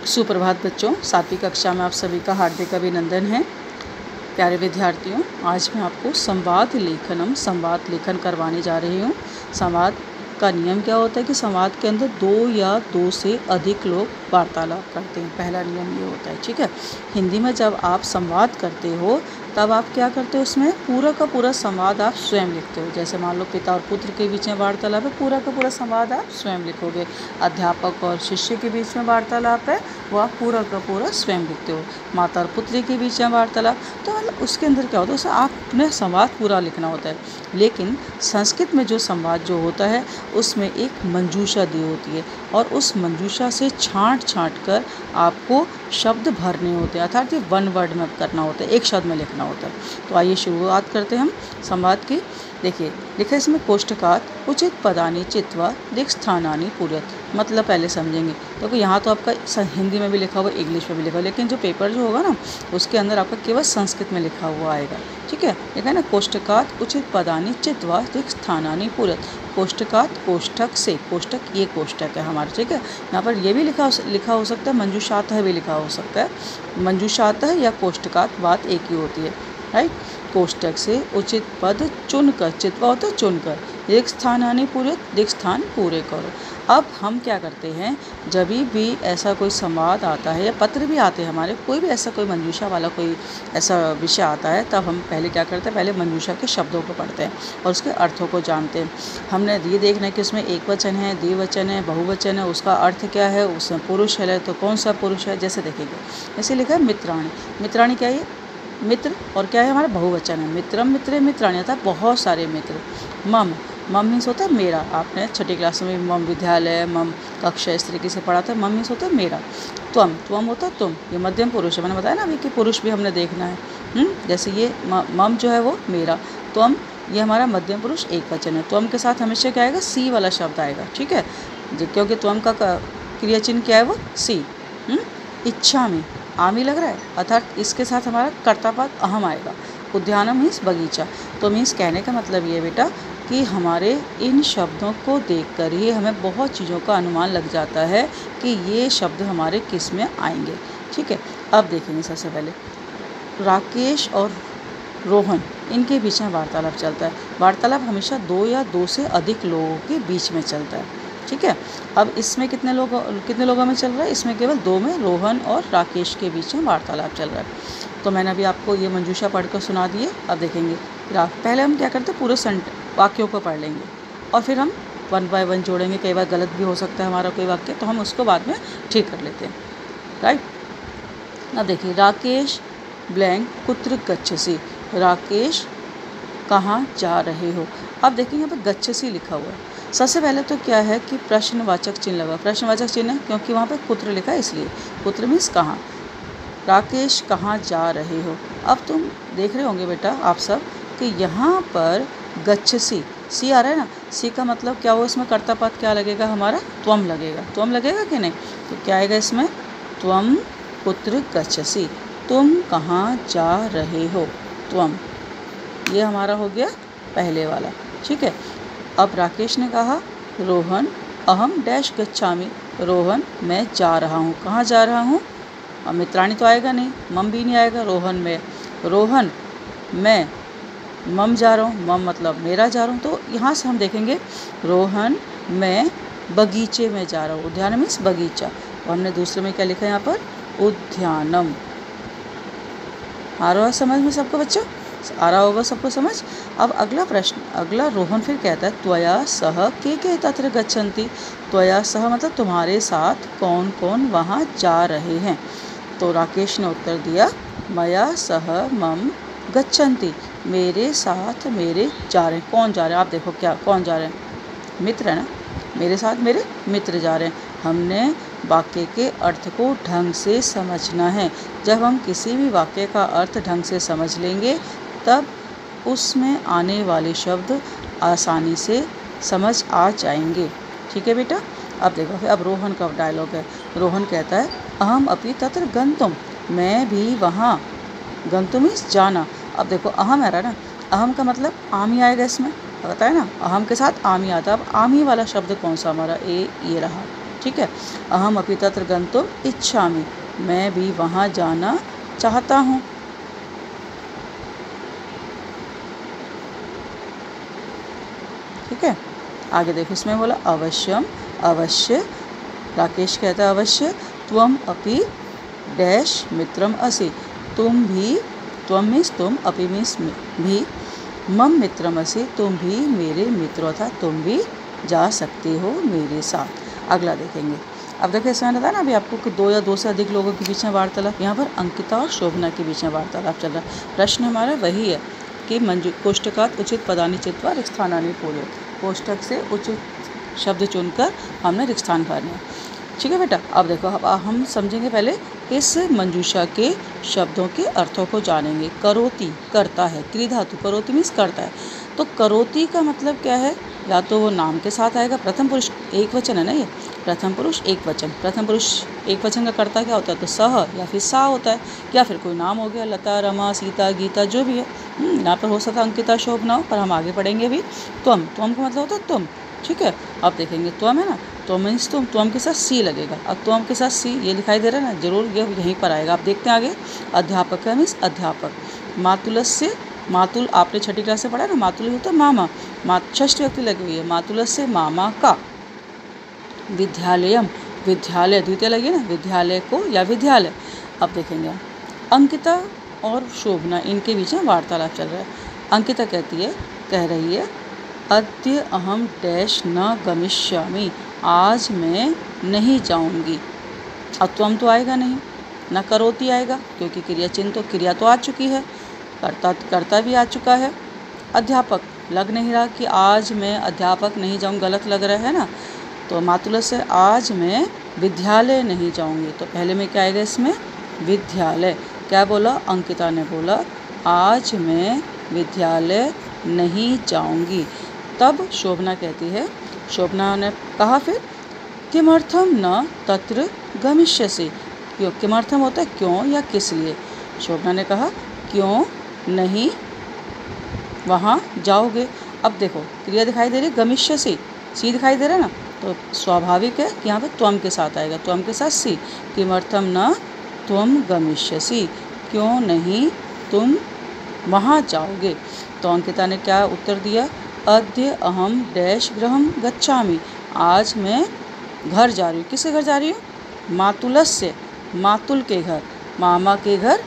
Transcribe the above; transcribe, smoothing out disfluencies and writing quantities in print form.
सुप्रभात बच्चों, 7वीं कक्षा में आप सभी का हार्दिक अभिनंदन है। प्यारे विद्यार्थियों, आज मैं आपको संवाद लेखन करवाने जा रही हूँ। संवाद का नियम क्या होता है कि संवाद के अंदर दो या दो से अधिक लोग वार्तालाप करते हैं। पहला नियम ये होता है, ठीक है। हिंदी में जब आप संवाद करते हो तब आप क्या करते हो, उसमें पूरा का पूरा संवाद आप स्वयं लिखते हो। जैसे मान लो पिता और पुत्र के बीच में वार्तालाप है, पूरा का पूरा संवाद आप स्वयं लिखोगे। अध्यापक और शिष्य के बीच में वार्तालाप है, वो आप पूरा का पूरा स्वयं लिखते हो। माता और पुत्री के बीच में वार्तालाप, तो मतलब उसके अंदर क्या होता है, उसे आपने संवाद पूरा लिखना होता है। लेकिन संस्कृत में जो संवाद जो होता है उसमें एक मंजूषा दी होती है और उस मंजूषा से छांट कर आपको शब्द भरने होते हैं, अर्थात ये वन वर्ड में करना होता है, एक शब्द में लिखना होता है। तो आइए शुरुआत करते हैं हम संवाद की। देखिए लिखा है इसमें कोष्ठकात उचित पदानि चित्वा दिक् स्थानानि पूरयत। मतलब पहले समझेंगे। क्योंकि यहाँ तो आपका हिंदी में भी लिखा हुआ, इंग्लिश में भी लिखा हुआ, लेकिन जो पेपर जो होगा ना उसके अंदर आपका केवल संस्कृत में लिखा हुआ आएगा, ठीक है। लिखा है ना, कोष्ठकात उचित पदानि चित्वा दिक् स्थानानि पूरयत। कोष्ठकात कोष्ठक से, कोष्ठक ये कोष्ठक है हमारा, ठीक है। यहाँ पर ये भी लिखा हो सकता है, मंजूषातः भी लिखा हो सकता है। मंजूषातः या कोष्ठकात बात एक ही होती है, राइट। कोष्ठक से उचित पद चुनकर, चित्वा होता है चुनकर, एक स्थानानि पूरयत, दिक् स्थान पूरे करो। अब हम क्या करते हैं, जब भी ऐसा कोई संवाद आता है या पत्र भी आते हैं हमारे, कोई भी ऐसा कोई मंजूषा वाला कोई ऐसा विषय आता है, तब हम पहले क्या करते हैं, पहले मंजूषा के शब्दों को पढ़ते हैं और उसके अर्थों को जानते हैं। हमने ये देखना है कि उसमें एक वचन है, द्विवचन है, बहुवचन है, उसका अर्थ क्या है, उसमें पुरुष है तो कौन सा पुरुष है। जैसे देखेंगे, जैसे लिखा है मित्राणि। मित्राणि क्या है, मित्र, और क्या है हमारा बहुवचन है, मित्रम मित्रे मित्राणि, अर्थात बहुत सारे मित्र। मम, मम मीन्स होता है मेरा। आपने छठी क्लास में मम विद्यालय, मम कक्षा इस तरीके से पढ़ा था। मम मीन्स होता है मेरा। त्वम, त्वम होता है तुम, ये मध्यम पुरुष है। मैंने बताया ना अभी कि पुरुष भी हमने देखना है। जैसे ये मम जो है वो मेरा, त्वम ये हमारा मध्यम पुरुष एक वचन है। त्वम के साथ हमेशा क्या आएगा, सी वाला शब्द आएगा, ठीक है। क्योंकि त्वम का क्रिया चिन्ह क्या है, वो सी। इच्छा में आमी लग रहा है, अर्थात इसके साथ हमारा कर्तापद अहम आएगा। उद्यानम मीन्स बगीचा। तो मीन्स कहने का मतलब ये बेटा कि हमारे इन शब्दों को देखकर ही हमें बहुत चीज़ों का अनुमान लग जाता है कि ये शब्द हमारे किस में आएंगे, ठीक है। अब देखेंगे सबसे पहले राकेश और रोहन, इनके बीच में वार्तालाप चलता है। वार्तालाप हमेशा दो या दो से अधिक लोगों के बीच में चलता है, ठीक है। अब इसमें कितने लोगों में चल रहा है, इसमें केवल दो में, रोहन और राकेश के बीच में वार्तालाप चल रहा है। तो मैंने अभी आपको ये मंजूषा पढ़कर सुना दिए। अब देखेंगे पहले हम क्या करते हैं, पूरे वाक्यों को पढ़ लेंगे और फिर हम वन बाय वन जोड़ेंगे। कई बार गलत भी हो सकता है हमारा कोई वाक्य, तो हम उसको बाद में ठीक कर लेते हैं, राइट। अब देखिए, राकेश ब्लैंक कुत्र गच्छसि। राकेश कहाँ जा रहे हो। अब देखिए यहाँ पर गच्छसि लिखा हुआ है। सबसे पहले तो क्या है कि प्रश्नवाचक चिन्ह लगा। प्रश्नवाचक चिन्ह है क्योंकि वहाँ पे कुत्र लिखा है, इसलिए कुत्र मीन्स कहाँ। राकेश कहाँ जा रहे हो। अब तुम देख रहे होंगे बेटा आप सब कि यहाँ पर गच्छसि, सी आ रहा है ना, सी का मतलब क्या हो, इसमें कर्तापद क्या लगेगा हमारा, त्वम लगेगा। त्वम लगेगा कि नहीं, तो क्या आएगा इसमें, त्वम कुत्र गच्छसि, तुम कहाँ जा रहे हो, त्वम। ये हमारा हो गया पहले वाला, ठीक है। अब राकेश ने कहा, रोहन अहम डैश गच्छामि। रोहन मैं जा रहा हूँ, कहाँ जा रहा हूँ। अब मित्राणि तो आएगा नहीं, मम भी नहीं आएगा, रोहन में। रोहन मैं मम जा रहा हूँ, मम मतलब मेरा जा रहा हूँ। तो यहाँ से हम देखेंगे, रोहन मैं बगीचे में जा रहा हूँ। उद्यान मीन्स बगीचा। और हमने दूसरे में क्या लिखा है यहाँ पर, उद्यानम। आ रहा है समझ में सबको बच्चों, आ रहा होगा सबको समझ। अब अगला प्रश्न, अगला रोहन फिर कहता है, त्वया सह के तत्र गच्छन्ति। त्वया सह मतलब तुम्हारे साथ कौन कौन वहाँ जा रहे हैं। तो राकेश ने उत्तर दिया, मया सह मम गच्छन्ति। मेरे साथ मेरे जा रहे हैं। कौन जा रहे हैं, आप देखो क्या कौन जा रहे हैं, मित्र है ना, मेरे साथ मेरे मित्र जा रहे हैं। हमने वाक्य के अर्थ को ढंग से समझना है। जब हम किसी भी वाक्य का अर्थ ढंग से समझ लेंगे तब उसमें आने वाले शब्द आसानी से समझ आ जाएंगे, ठीक है बेटा। अब देखो फिर, अब रोहन का डायलॉग है। रोहन कहता है, अहम अपि तत्र गन्तुम। मैं भी वहाँ, गन्तुम मीन्स जाना। अब देखो अहम आ रहा है ना, अहम का मतलब आमी आएगा इसमें, पता है ना, अहम के साथ आमी आता है। अब आमी वाला शब्द कौन सा हमारा, ये रहा, ठीक है। अहम अपि तत्र गन्तुम् इच्छामि, मैं भी वहाँ जाना चाहता हूँ। ठीक है, आगे देखो इसमें बोला अवश्यम, अवश्य। राकेश कहता है अवश्य। त्वम अपि डैश मित्रम असि, तुम भी, त्वम मीन्स तुम, अपि मीन्स भी, मम मित्रम असि, तुम भी मेरे मित्र, था तुम भी जा सकते हो मेरे साथ। अगला देखेंगे। अब देखिए इसमें बताया ना अभी आपको कि दो या दो से अधिक लोगों के बीच में वार्तालाप, यहाँ पर अंकिता और शोभना के बीच में वार्तालाप चल रहा है। प्रश्न हमारा वही है कि कोष्टकात उचित पदानि चित्वा रिक्स्थानानि पूर्य, कोष्टक से उचित शब्द चुनकर हमने रिक्स्थान भरने हैं। ठीक है बेटा, अब देखो अब हम समझेंगे पहले इस मंजूषा के शब्दों के अर्थों को जानेंगे। करोति करता है, क्रिधातु, करोति मीन्स करता है। तो करोति का मतलब क्या है, या तो वो नाम के साथ आएगा, प्रथम पुरुष एक वचन है ना, ये प्रथम पुरुष एक वचन, प्रथम पुरुष एक वचन का कर्ता क्या होता है, तो सह या फिर सा होता है, या फिर कोई नाम हो गया, लता, रमा, सीता, गीता, जो भी है। यहाँ पर हो सकता है अंकिता, शोभना हो, पर हम आगे पढ़ेंगे भी। त्वम, त्वम का मतलब होता है तुम। ठीक है, अब देखेंगे त्वम है ना, त्वम मीन्स तुम, त्वम के साथ सी लगेगा। अब त्वम के साथ सी ये दिखाई दे रहा है ना, जरूर ये यहीं पर आएगा। आप देखते हैं आगे। अध्यापक है मीन्स अध्यापक। मातुलस्य, मातुल आपने छठी क्लास से पढ़ा ना, मातुल होता है मामा, षष्ठी व्यक्ति लगी हुई है, मातुलस्य मामा का। विद्यालयम, विद्यालय द्वितीय लगी ना, विद्यालय को या विद्यालय। अब देखेंगे अंकिता और शोभना, इनके बीच में वार्तालाप चल रहा है। अंकिता कहती है, कह रही है, अद्य अहम डैश न गमिष्यामि, आज मैं नहीं जाऊंगी। अब त्वम तो आएगा नहीं, न करोति आएगा, क्योंकि क्रिया चिन्ह तो, क्रिया तो आ चुकी है, कर्ता भी आ चुका है। अध्यापक लग नहीं रहा कि आज मैं अध्यापक नहीं जाऊँ, गलत लग रहा है ना, तो मातुल से आज मैं विद्यालय नहीं जाऊंगी। तो पहले में क्या आएगा इसमें, विद्यालय। क्या बोला अंकिता ने, बोला आज मैं विद्यालय नहीं जाऊंगी। तब शोभना कहती है, शोभना ने कहा फिर, किमर्थम न तत्र गमिष्यसि, क्यों, किमर्थम होता है क्यों या किस लिए। शोभना ने कहा क्यों नहीं वहाँ जाओगे। अब देखो क्रिया दिखाई दे रही है, गमिष्यसि, सी दिखाई दे रहा है ना, तो स्वाभाविक है कि यहाँ पे त्वम के साथ आएगा, त्वम के साथ सी। किमर्थम न त्वम गमिष्यसि, क्यों नहीं तुम वहाँ जाओगे। तो अंकिता ने क्या उत्तर दिया, अद्य अहम डैश गृहम गच्छामि, आज मैं घर जा रही हूँ। किसके घर जा रही हूँ, मातुलस्य, मातुल के घर, मामा के घर